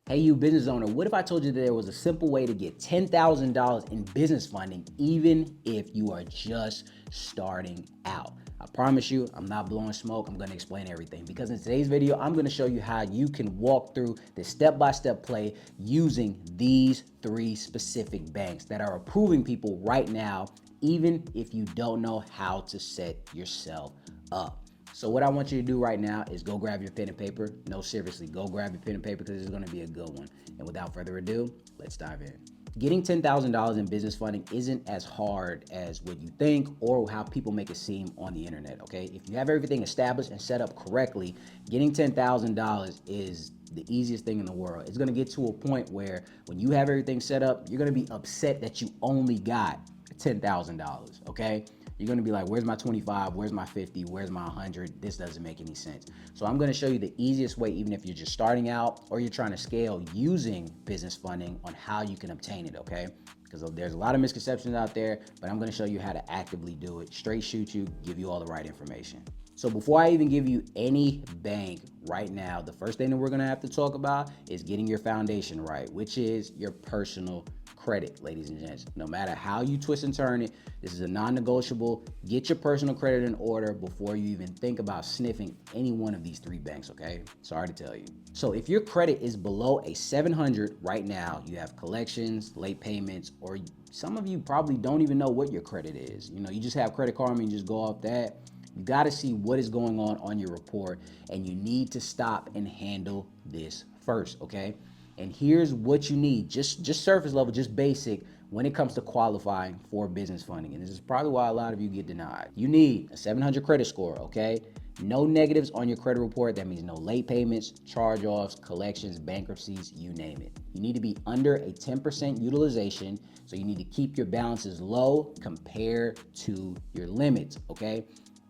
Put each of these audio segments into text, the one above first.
Hey, you business owner, what if I told you that there was a simple way to get $10,000 in business funding, even if you are just starting out? I promise you, I'm not blowing smoke. I'm going to explain everything because in today's video, I'm going to show you how you can walk through the step-by-step play using these three specific banks that are approving people right now, even if you don't know how to set yourself up. So what I want you to do right now is go grab your pen and paper. No, seriously, go grab your pen and paper because it's going to be a good one. And without further ado, let's dive in. Getting $10,000 in business funding isn't as hard as what you think or how people make it seem on the internet, okay? If you have everything established and set up correctly, getting $10,000 is the easiest thing in the world. It's going to get to a point where when you have everything set up, you're going to be upset that you only got $10,000, okay? You're gonna be like, where's my 25? Where's my 50? Where's my 100? This doesn't make any sense. So I'm gonna show you the easiest way, even if you're just starting out or you're trying to scale using business funding, on how you can obtain it, okay? Because there's a lot of misconceptions out there, but I'm gonna show you how to actively do it, straight shoot you, give you all the right information. So before I even give you any bank right now, the first thing that we're gonna have to talk about is getting your foundation right, which is your personal credit, ladies and gents. No matter how you twist and turn it, this is a non-negotiable. Get your personal credit in order before you even think about sniffing any one of these three banks, okay? Sorry to tell you. So if your credit is below a 700 right now, you have collections, late payments, or some of you probably don't even know what your credit is. You know, you just have Credit Karma and you just go off that. You got to see what is going on your report, and you need to stop and handle this first, okay? And here's what you need, just surface level, just basic, when it comes to qualifying for business funding. And this is probably why a lot of you get denied. You need a 700 credit score, okay? No negatives on your credit report. That means no late payments, charge-offs, collections, bankruptcies, you name it. You need to be under a 10% utilization, so you need to keep your balances low compared to your limits, okay?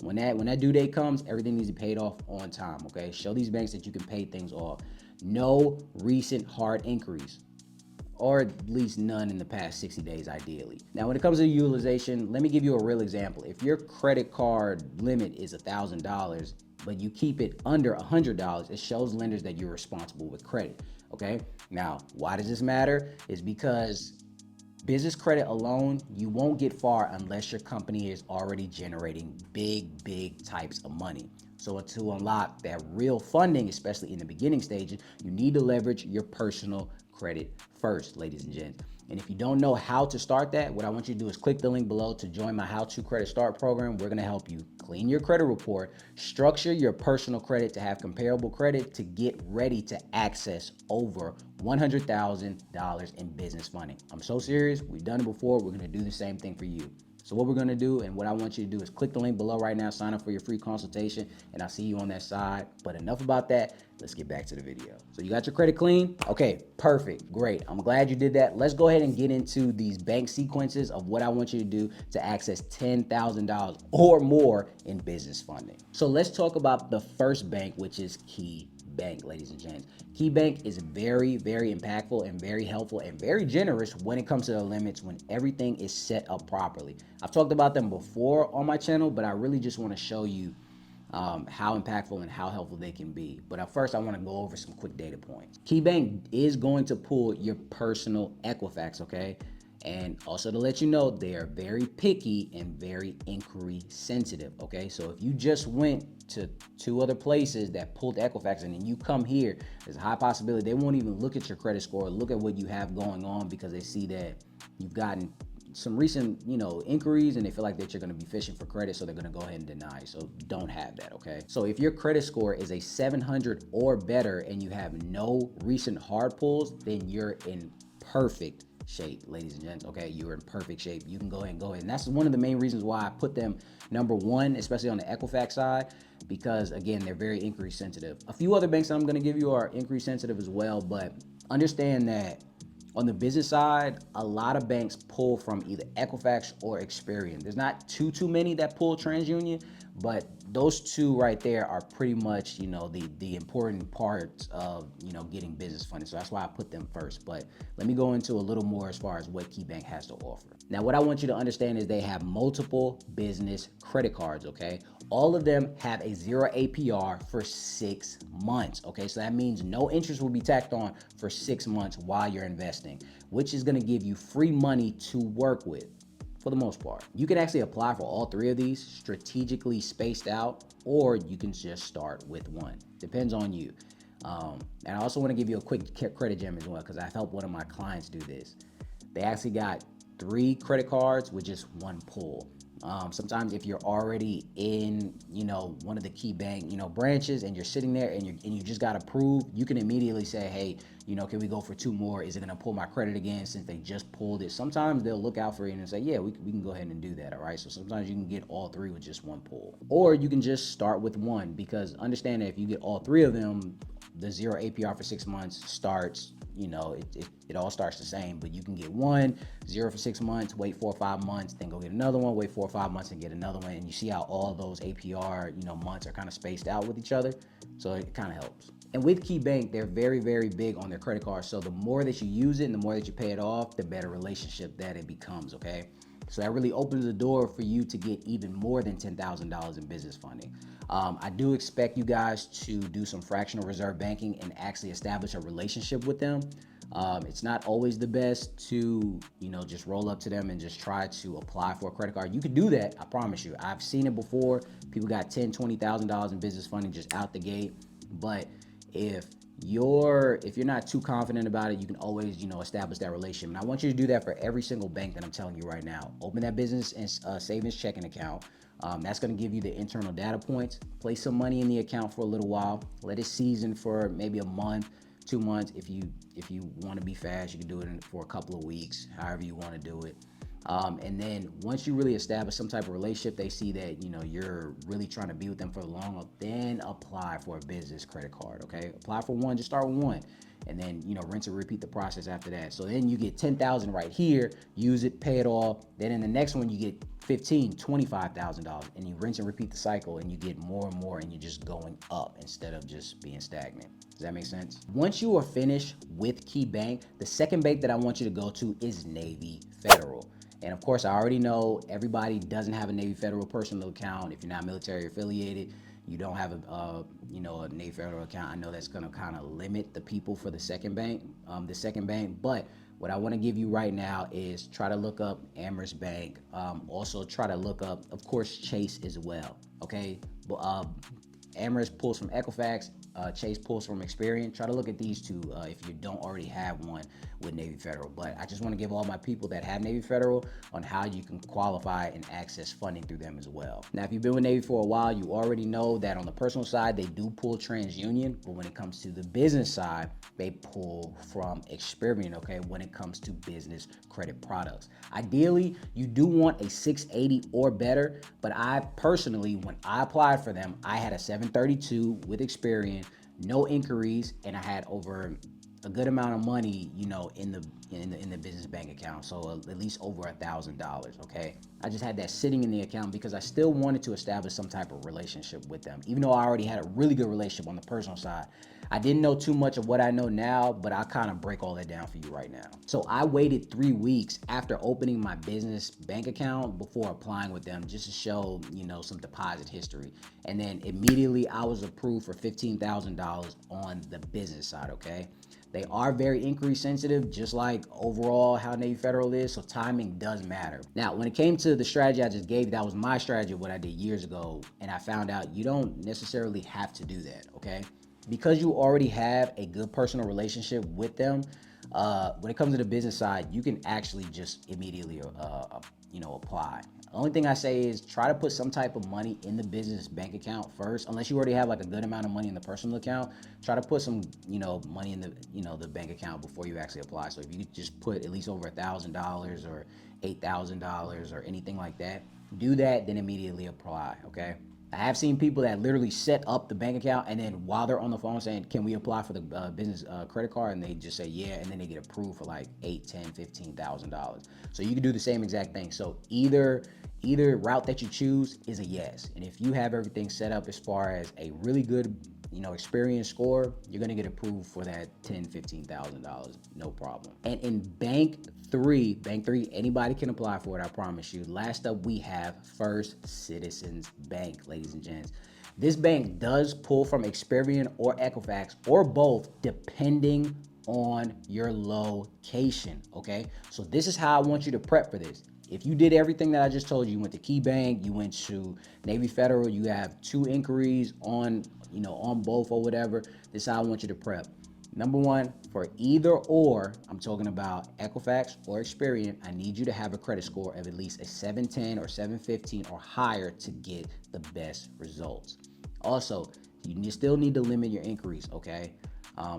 When that due date comes, everything needs to be paid off on time, okay? Show these banks that you can pay things off. No recent hard inquiries, or at least none in the past 60 days, ideally. Now, when it comes to utilization, let me give you a real example. If your credit card limit is $1,000, but you keep it under $100, it shows lenders that you're responsible with credit, okay? Now, why does this matter? It's because business credit alone, you won't get far unless your company is already generating big types of money. So to unlock that real funding, especially in the beginning stages, you need to leverage your personal credit first, ladies and gents. And if you don't know how to start that, what I want you to do is click the link below to join my How to Credit Start program. We're gonna help you clean your credit report, structure your personal credit to have comparable credit, to get ready to access over $100,000 in business funding. I'm so serious. We've done it before. We're gonna do the same thing for you. So what we're gonna do, and what I want you to do, is click the link below right now, sign up for your free consultation, and I'll see you on that side. But enough about that. Let's get back to the video. So you got your credit clean? Okay, perfect, great. I'm glad you did that. Let's go ahead and get into these bank sequences of what I want you to do to access $10,000 or more in business funding. So let's talk about the first bank, which is Key Bank, ladies and gents. Key Bank is very impactful and very helpful and very generous when it comes to the limits, when everything is set up properly. I've talked about them before on my channel, but I really just want to show you how impactful and how helpful they can be. But first, I want to go over some quick data points. Key Bank is going to pull your personal Equifax, okay? And also to let you know, they are very picky and very inquiry sensitive, okay? So if you just went to 2 other places that pulled Equifax and then you come here, there's a high possibility they won't even look at your credit score, look at what you have going on, because they see that you've gotten some recent, inquiries, and they feel like that you're going to be fishing for credit, so they're going to go ahead and deny. So don't have that, okay? So if your credit score is a 700 or better and you have no recent hard pulls, then you're in perfect shape, ladies and gents, okay? You're in perfect shape. You can go ahead. And that's one of the main reasons why I put them number 1, especially on the Equifax side, because again, they're very inquiry sensitive. A few other banks that I'm going to give you are inquiry sensitive as well, but understand that on the business side, a lot of banks pull from either Equifax or Experian. There's not too many that pull TransUnion, But those two right there are pretty much, the important parts of, getting business funding. So that's why I put them first. But let me go into a little more as far as what KeyBank has to offer. Now, what I want you to understand is they have multiple business credit cards, okay? All of them have a 0 APR for 6 months, okay? So that means no interest will be tacked on for 6 months while you're investing, which is gonna give you free money to work with. For the most part, you can actually apply for all three of these strategically spaced out, or you can just start with one. Depends on you. And I also want to give you a quick credit gem as well, because I've helped one of my clients do this. They actually got 3 credit cards with just 1 pull. Sometimes if you're already in, one of the KeyBank, branches, and you're sitting there and you just got approved, you can immediately say, hey, can we go for 2 more? Is it gonna pull my credit again since they just pulled it? Sometimes they'll look out for you and say, yeah, we can go ahead and do that, all right? So sometimes you can get all 3 with just 1 pull. Or you can just start with 1, because understand that if you get all 3 of them, the 0 APR for 6 months starts, it all starts the same, but you can get 1, 0 for 6 months, wait 4 or 5 months, then go get another one, wait 4 or 5 months and get another one. And you see how all those APR, months are kind of spaced out with each other. So it kind of helps. And with KeyBank, they're very, very big on their credit cards. So the more that you use it and the more that you pay it off, the better relationship that it becomes, okay? So that really opens the door for you to get even more than $10,000 in business funding. I do expect you guys to do some fractional reserve banking and actually establish a relationship with them. It's not always the best to, just roll up to them and just try to apply for a credit card. You can do that, I promise you. I've seen it before. People got $10,000, $20,000 in business funding just out the gate. But if you're not too confident about it, you can always, establish that relationship. And I want you to do that for every single bank that I'm telling you right now. Open that business and savings checking account. That's going to give you the internal data points. Place some money in the account for a little while. Let it season for maybe a month, 2 months. If you want to be fast, you can do it for a couple of weeks, however you want to do it. And then once you really establish some type of relationship, they see that, you're really trying to be with them for the long haul, then apply for a business credit card, okay? Apply for one, just start with one. And then, rinse and repeat the process after that. So then you get 10,000 right here, use it, pay it all. Then in the next one, you get $25,000, and you rinse and repeat the cycle, and you get more and more, and you're just going up instead of just being stagnant. Does that make sense? Once you are finished with KeyBank, the second bank that I want you to go to is Navy Federal. And of course, I already know everybody doesn't have a Navy Federal personal account. If you're not military affiliated, you don't have a Navy Federal account. I know that's going to kind of limit the people for the second bank. But what I want to give you right now is try to look up Amherst Bank. Also try to look up, of course, Chase as well. Okay, Amherst pulls from Equifax. Chase pulls from Experian. Try to look at these two if you don't already have one with Navy Federal. But I just want to give all my people that have Navy Federal on how you can qualify and access funding through them as well. Now, if you've been with Navy for a while, you already know that on the personal side, they do pull TransUnion, but when it comes to the business side, they pull from Experian, okay, when it comes to business credit products. Ideally, you do want a 680 or better, but I personally, when I applied for them, I had a 732 with Experian, no inquiries, and I had over a good amount of money, in the business bank account. So at least over $1,000. Okay. I just had that sitting in the account because I still wanted to establish some type of relationship with them. Even though I already had a really good relationship on the personal side, I didn't know too much of what I know now, but I'll kind of break all that down for you right now. So I waited 3 weeks after opening my business bank account before applying with them, just to show, some deposit history. And then immediately I was approved for $15,000 on the business side. Okay. They are very inquiry sensitive, just like overall how Navy Federal is, so timing does matter. Now, when it came to the strategy I just gave, that was my strategy of what I did years ago, and I found out you don't necessarily have to do that, okay? Because you already have a good personal relationship with them, when it comes to the business side, you can actually just immediately, apply. The only thing I say is try to put some type of money in the business bank account first, unless you already have like a good amount of money in the personal account. Try to put some, money in the, the bank account before you actually apply. So if you just put at least over $1,000 or $8,000 or anything like that, do that, then immediately apply. Okay. I have seen people that literally set up the bank account and then while they're on the phone saying, can we apply for the business credit card? And they just say, yeah. And then they get approved for like $8, $10, $15,000. So you can do the same exact thing. So either route that you choose is a yes. And if you have everything set up as far as a really good, experience score, you're gonna get approved for that $10,000, $15,000, no problem. And in bank three, anybody can apply for it, I promise you. Last up, we have First Citizens Bank, ladies and gents. This bank does pull from Experian or Equifax or both, depending on your location, okay? So this is how I want you to prep for this. If you did everything that I just told you, you went to Key Bank, you went to Navy Federal, you have 2 inquiries on, on both or whatever, this is how I want you to prep. Number one, for either or, I'm talking about Equifax or Experian, I need you to have a credit score of at least a 710 or 715 or higher to get the best results. Also, you still need to limit your inquiries, okay?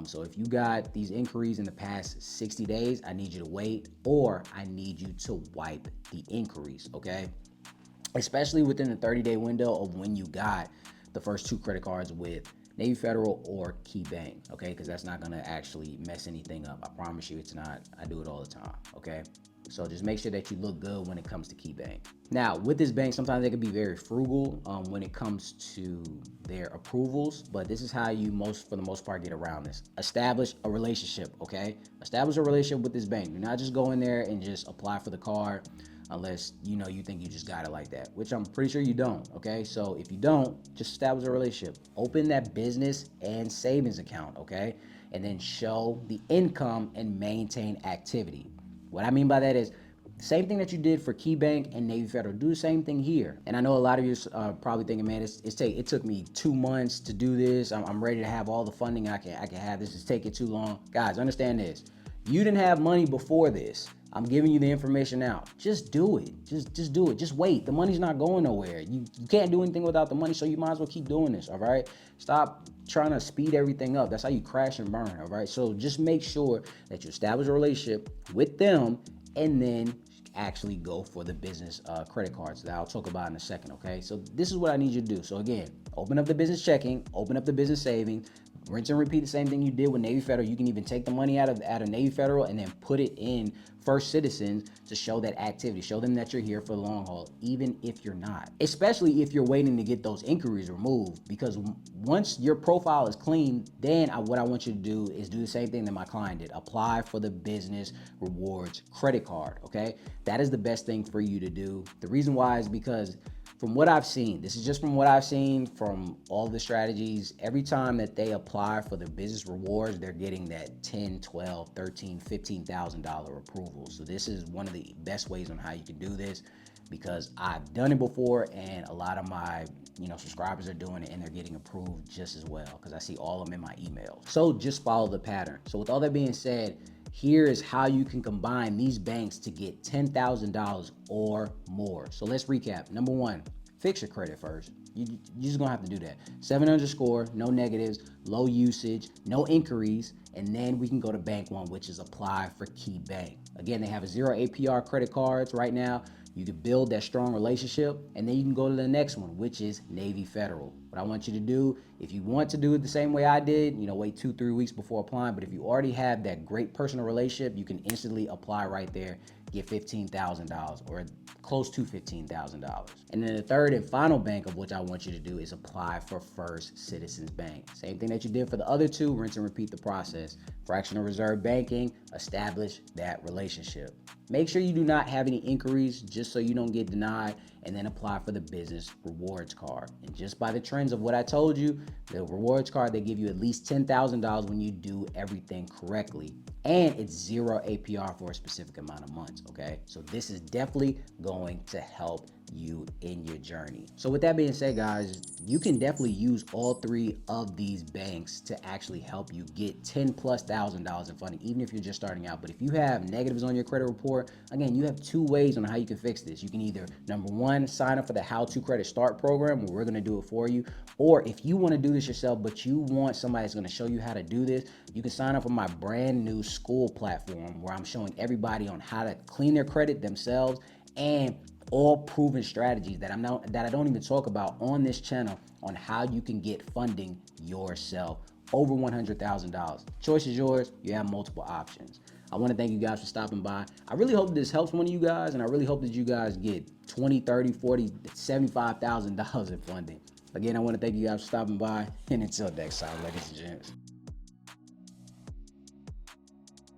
So if you got these inquiries in the past 60 days, I need you to wait, or I need you to wipe the inquiries, okay? Especially within the 30-day window of when you got the first 2 credit cards with Navy Federal or Key Bank, okay? Because that's not gonna actually mess anything up. I promise you it's not. I do it all the time, okay? So just make sure that you look good when it comes to Key Bank. Now, with this bank, sometimes they can be very frugal when it comes to their approvals, but this is how you for the most part, get around this. Establish a relationship, okay? Establish a relationship with this bank. Do not just go in there and just apply for the card unless you think you just got it like that, which I'm pretty sure you don't, okay? So if you don't, just establish a relationship. Open that business and savings account, okay? And then show the income and maintain activity. What I mean by that is, same thing that you did for Key Bank and Navy Federal, do the same thing here. And I know a lot of you are probably thinking, man, it took me 2 months to do this. I'm ready to have all the funding I can have. This is taking too long. Guys, understand this. You didn't have money before this. I'm giving you the information now. Just do it. Just do it. Just wait. The money's not going nowhere. You can't do anything without the money, so you might as well keep doing this, all right? Stop trying to speed everything up. That's how you crash and burn, all right? So just make sure that you establish a relationship with them and then actually go for the business credit cards that I'll talk about in a second, okay? So this is what I need you to do. So again, open up the business checking, open up the business savings, rinse and repeat the same thing you did with Navy Federal. You can even take the money out of Navy Federal and then put it in First Citizens to show that activity. Show them that you're here for the long haul, even if you're not. Especially if you're waiting to get those inquiries removed, because once your profile is clean, then what I want you to do is do the same thing that my client did. Apply for the business rewards credit card, okay? That is the best thing for you to do. The reason why is because from what I've seen, this is just from what I've seen from all the strategies, every time that they apply for the business rewards, they're getting that $10, $12, $13, $15,000 approval. So this is one of the best ways on how you can do this, because I've done it before and a lot of my subscribers are doing it and they're getting approved just as well, because I see all of them in my emails. So just follow the pattern. So with all that being said, here is how you can combine these banks to get $10,000 or more. So let's recap. Number one, fix your credit first. You're just gonna have to do that. 700 score, no negatives, low usage, no inquiries, and then we can go to bank one, which is apply for Key Bank. Again, they have a 0 APR credit cards right now. You can build that strong relationship, and then you can go to the next one, which is Navy Federal. What I want you to do, if you want to do it the same way I did, wait 2-3 weeks before applying, but if you already have that great personal relationship, you can instantly apply right there, get $15,000 or close to $15,000. And then the third and final bank of which I want you to do is apply for First Citizens Bank. Same thing that you did for the other two, rinse and repeat the process. Fractional reserve banking, establish that relationship. Make sure you do not have any inquiries just so you don't get denied, and then apply for the business rewards card. And just by the trends of what I told you, the rewards card, they give you at least $10,000 when you do everything correctly. And it's 0 APR for a specific amount of months, okay? So this is definitely going to help you in your journey. So with that being said, guys, you can definitely use all 3 of these banks to actually help you get $10,000+ in funding, even if you're just starting out. But if you have negatives on your credit report, again, you have 2 ways on how you can fix this. You can either, number one, sign up for the HowToCredit Start program, where we're gonna do it for you. Or if you wanna do this yourself, but you want somebody that's gonna show you how to do this, you can sign up for my brand new school platform, where I'm showing everybody on how to clean their credit themselves and all proven strategies that I don't even talk about on this channel on how you can get funding yourself over $100,000. Choice is yours. You have multiple options. I want to thank you guys for stopping by. I really hope this helps one of you guys, and I really hope that you guys get $20, $30, $40, $75,000 in funding. Again, I want to thank you guys for stopping by, and until next time, ladies and gents.